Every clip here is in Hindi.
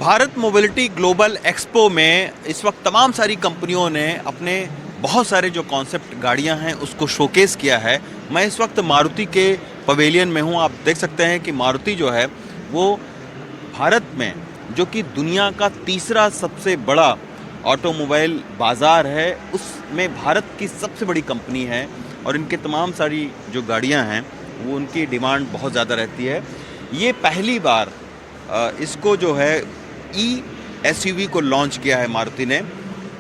भारत मोबिलिटी ग्लोबल एक्सपो में इस वक्त तमाम सारी कंपनियों ने अपने बहुत सारे जो कॉन्सेप्ट गाड़ियां हैं उसको शोकेस किया है। मैं इस वक्त मारुति के पवेलियन में हूं। आप देख सकते हैं कि मारुति जो है वो भारत में, जो कि दुनिया का तीसरा सबसे बड़ा ऑटोमोबाइल बाज़ार है, उसमें भारत की सबसे बड़ी कंपनी है और इनके तमाम सारी जो गाड़ियां हैं वो उनकी डिमांड बहुत ज़्यादा रहती है। ये पहली बार इसको जो है एसयूवी को लॉन्च किया है मारुति ने,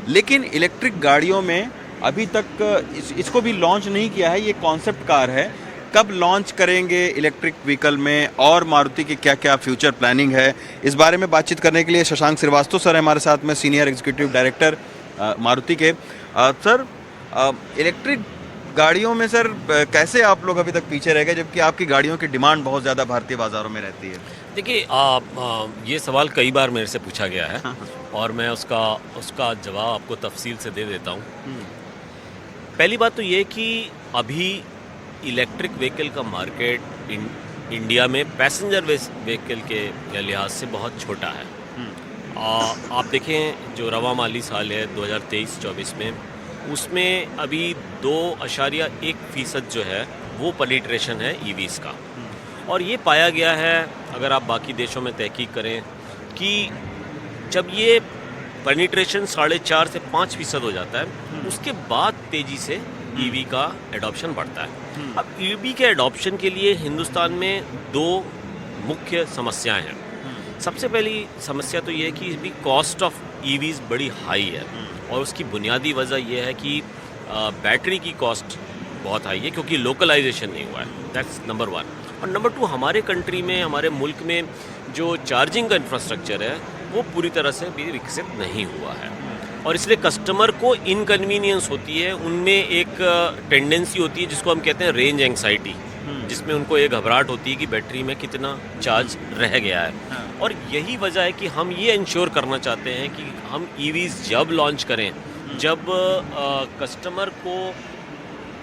लेकिन इलेक्ट्रिक गाड़ियों में अभी तक इसको भी लॉन्च नहीं किया है। ये कॉन्सेप्ट कार है। कब लॉन्च करेंगे इलेक्ट्रिक व्हीकल में और मारुति की क्या क्या फ्यूचर प्लानिंग है, इस बारे में बातचीत करने के लिए शशांक श्रीवास्तव सर हमारे साथ में, सीनियर एग्जीक्यूटिव डायरेक्टर मारुति के। सर, इलेक्ट्रिक गाड़ियों में सर कैसे आप लोग अभी तक पीछे रह गए, जबकि आपकी गाड़ियों की डिमांड बहुत ज़्यादा भारतीय बाज़ारों में रहती है? देखिए, ये सवाल कई बार मेरे से पूछा गया है और मैं उसका जवाब आपको तफसील से दे देता हूँ। पहली बात तो ये कि अभी इलेक्ट्रिक व्हीकल का मार्केट इंडिया में पैसेंजर व्हीकल के लिहाज से बहुत छोटा है। आप देखें, जो रवा माली साल है 2023-24 में, उसमें अभी 2.1% जो है वो पेनिट्रेशन है ईवीज़ का। और ये पाया गया है, अगर आप बाकी देशों में तहकीक करें, कि जब ये पेनिट्रेशन 4.5 से 5% हो जाता है, उसके बाद तेज़ी से ईवी का एडॉप्शन बढ़ता है। अब ईवी के एडॉप्शन के लिए हिंदुस्तान में 2 मुख्य समस्याएं हैं। सबसे पहली समस्या तो ये है कि इसकी कॉस्ट ऑफ ईवीज़ बड़ी हाई है और उसकी बुनियादी वजह यह है कि बैटरी की कॉस्ट बहुत हाई है, क्योंकि लोकलाइजेशन नहीं हुआ है। That's number 1। और नंबर 2, हमारे कंट्री में, हमारे मुल्क में जो चार्जिंग का इंफ्रास्ट्रक्चर है वो पूरी तरह से भी विकसित नहीं हुआ है और इसलिए कस्टमर को इनकन्वीनियंस होती है। उनमें एक टेंडेंसी होती है जिसको हम कहते हैं रेंज एंग्जाइटी, जिसमें उनको एक घबराहट होती है कि बैटरी में कितना चार्ज रह गया है। और यही वजह है कि हम ये इंश्योर करना चाहते हैं कि हम ईवीज़ जब लॉन्च करें, जब कस्टमर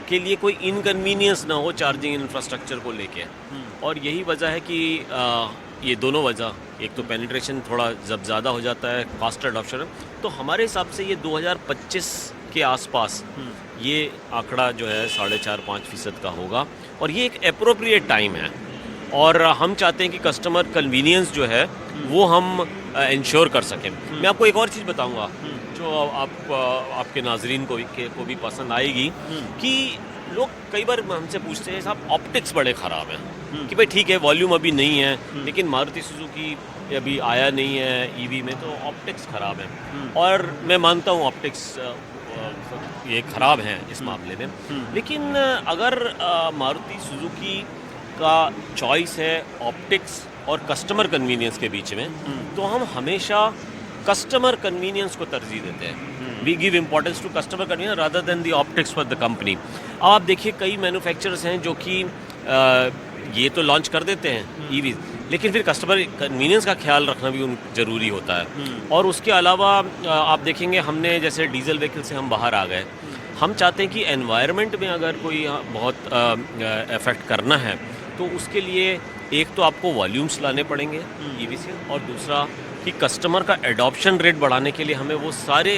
के लिए कोई इनकन्वीनियंस ना हो चार्जिंग इंफ्रास्ट्रक्चर को लेके। और यही वजह है कि ये दोनों वजह, एक तो पेनिट्रेशन थोड़ा जब ज़्यादा हो जाता है, फास्टर अडॉप्शन, तो हमारे हिसाब से ये 2025 के आसपास ये आंकड़ा जो है 4.5-5% का होगा और ये एक एप्रोप्रिएट टाइम है। और हम चाहते हैं कि कस्टमर कन्वीनियंस जो है वो हम इंश्योर कर सकें। मैं आपको एक और चीज़ बताऊंगा जो आपके नाजरीन को भी पसंद आएगी, कि लोग कई बार हमसे पूछते हैं, साहब ऑप्टिक्स बड़े ख़राब हैं, कि भाई ठीक है वॉल्यूम अभी नहीं है, लेकिन मारुति सुजुकी अभी आया नहीं है ईवी में, तो ऑप्टिक्स ख़राब है। और मैं मानता हूँ ऑप्टिक्स ये ख़राब हैं इस मामले में, लेकिन अगर मारुति सुजुकी का चॉइस है ऑप्टिक्स और कस्टमर कन्वीनियंस के बीच में, तो हम हमेशा कस्टमर कन्वीनियंस को तरजीह देते हैं। We give importance to customer convenience rather than the optics for the company. अब आप देखिए, कई मैन्युफैक्चरर्स हैं जो कि ये तो लॉन्च कर देते हैं ईवी, लेकिन फिर कस्टमर कन्वीनियंस का ख्याल रखना भी ज़रूरी होता है। और उसके अलावा आप देखेंगे, हमने जैसे डीजल व्हीकल से हम बाहर आ गए, हम चाहते हैं कि एनवायरनमेंट में अगर कोई बहुत इफेक्ट करना है तो उसके लिए एक तो आपको वॉल्यूम्स लाने पड़ेंगे ईवी से, और दूसरा कि कस्टमर का एडॉप्शन रेट बढ़ाने के लिए हमें वो सारे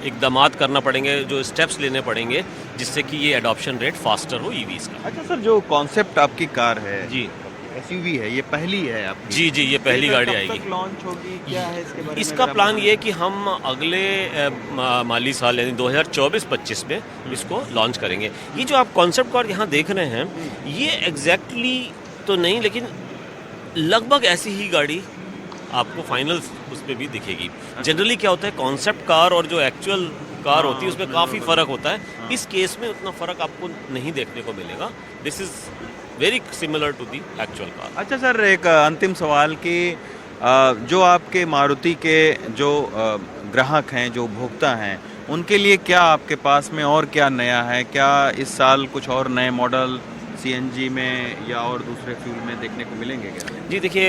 इकदामात करना पड़ेंगे, जो स्टेप्स लेने पड़ेंगे, जिससे कि ये एडॉप्शन रेट फास्टर हो ईवीज़ का। अच्छा सर, जो कॉन्सेप्ट आपकी कार है जी, एसयूवी है, ये पहली है आपकी? जी, ये पहली गाड़ी आएगी। कब तक लॉन्च होगी, क्या है इसके बारे में? इसका प्लान ये है कि हम अगले माली साल यानी 2024-25 में इसको लॉन्च करेंगे। ये जो आप कॉन्सेप्ट कार यहाँ देख रहे हैं, ये एग्जैक्टली तो नहीं, लेकिन लगभग ऐसी ही गाड़ी आपको फाइनल उस पर भी दिखेगी। जनरली क्या होता है, कॉन्सेप्ट कार और जो एक्चुअल कार होती है उसमें काफ़ी फ़र्क होता है। इस केस में उतना फ़र्क आपको नहीं देखने को मिलेगा। This is very similar to the actual car. अच्छा सर, एक अंतिम सवाल कि जो आपके मारुति के जो ग्राहक हैं, जो उपभोक्ता हैं, उनके लिए क्या आपके पास में और क्या नया है? क्या इस साल कुछ और नए मॉडल सीएनजी में या और दूसरे फ्यूल में देखने को मिलेंगे क्या? जी देखिए,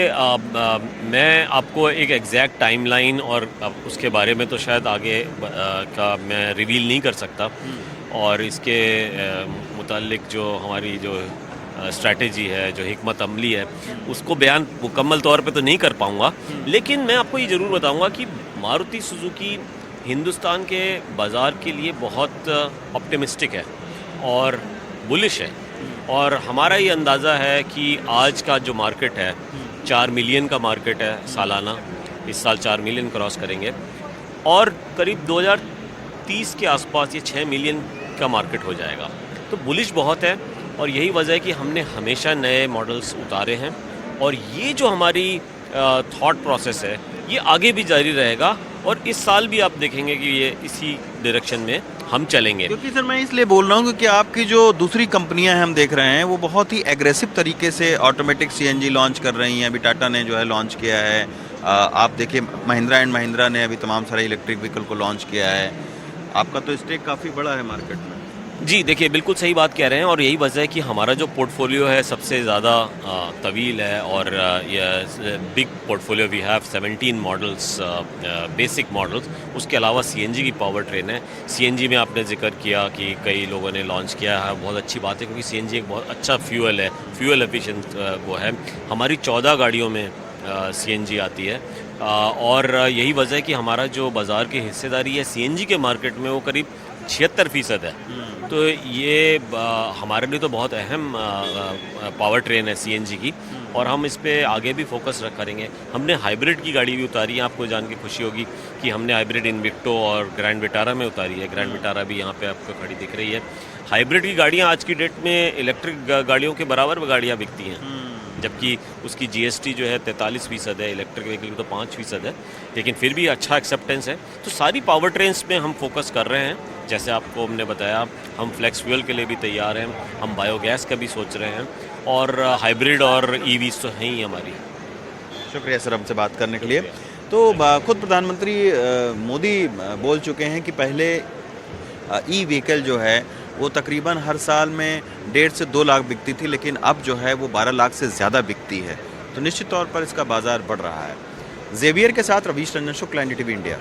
मैं आपको एक एग्जैक्ट टाइमलाइन और उसके बारे में तो शायद आगे का मैं रिवील नहीं कर सकता, और इसके मुतालिक जो हमारी जो स्ट्रैटेजी है, जो हिकमत अमली है, उसको बयान मुकम्मल तौर पे तो नहीं कर पाऊँगा, लेकिन मैं आपको ये ज़रूर बताऊँगा कि मारुति सुजुकी हिंदुस्तान के बाज़ार के लिए बहुत ऑप्टिमिस्टिक है और बुलिश है। और हमारा ये अंदाज़ा है कि आज का जो मार्केट है 4 मिलियन का मार्केट है सालाना, इस साल 4 मिलियन क्रॉस करेंगे, और करीब 2030 के आसपास ये 6 मिलियन का मार्केट हो जाएगा। तो बुलिश बहुत है और यही वजह है कि हमने हमेशा नए मॉडल्स उतारे हैं और ये जो हमारी थॉट प्रोसेस है ये आगे भी जारी रहेगा और इस साल भी आप देखेंगे कि ये इसी डायरेक्शन में हम चलेंगे। क्योंकि सर मैं इसलिए बोल रहा हूँ क्योंकि आपकी जो दूसरी कंपनियां हैं हम देख रहे हैं वो बहुत ही एग्रेसिव तरीके से ऑटोमेटिक सीएनजी लॉन्च कर रही हैं। अभी टाटा ने जो है लॉन्च किया है, आप देखिए महिंद्रा एंड महिंद्रा ने अभी तमाम सारे इलेक्ट्रिक व्हीकल को लॉन्च किया है। आपका तो स्टेक काफ़ी बड़ा है मार्केट में। जी देखिए, बिल्कुल सही बात कह रहे हैं और यही वजह है कि हमारा जो पोर्टफोलियो है सबसे ज़्यादा तवील है और big portfolio we have 17 models, basic models. उसके अलावा सीएनजी की पावर ट्रेन है। सीएनजी में आपने जिक्र किया कि कई लोगों ने लॉन्च किया है, बहुत अच्छी बात है क्योंकि सीएनजी एक बहुत अच्छा फ्यूल है, फ्यूल एफिशिएंट वो है। हमारी 14 गाड़ियों में सीएनजी आती है और यही वजह है कि हमारा जो बाज़ार की हिस्सेदारी है सीएनजी के मार्केट में वो करीब 76% है। तो ये हमारे लिए तो बहुत अहम पावर ट्रेन है सीएनजी की और हम इस पे आगे भी फोकस करेंगे। हमने हाइब्रिड की गाड़ी भी उतारी है, आपको जान के खुशी होगी कि हमने हाइब्रिड इन्विक्टो और ग्रैंड विटारा में उतारी है। ग्रैंड विटारा भी यहाँ पे आपको खड़ी दिख रही है। हाइब्रिड की गाड़ियाँ आज की डेट में इलेक्ट्रिक गाड़ियों के बराबर गाड़ियाँ बिकती हैं, जबकि उसकी जीएसटी जो है 43% है, इलेक्ट्रिक व्हीकल की तो 5% है, लेकिन फिर भी अच्छा एक्सेप्टेंस है। तो सारी पावर ट्रेन्स में हम फोकस कर रहे हैं। जैसे आपको हमने बताया, हम फ्लेक्स फ्यूल के लिए भी तैयार हैं, हम बायोगैस का भी सोच रहे हैं और हाइब्रिड और ईवीज तो हैं ही हमारी। शुक्रिया सर हमसे बात करने के लिए। तो खुद प्रधानमंत्री मोदी बोल चुके हैं कि पहले ई व्हीकल जो है वो तकरीबन हर साल में 1.5 से 2 लाख बिकती थी, लेकिन अब जो है वो 12 लाख से ज़्यादा बिकती है। तो निश्चित तौर पर इसका बाज़ार बढ़ रहा है। जेवियर के साथ रवीश रंजन शुक्ला, एनडीटीवी इंडिया।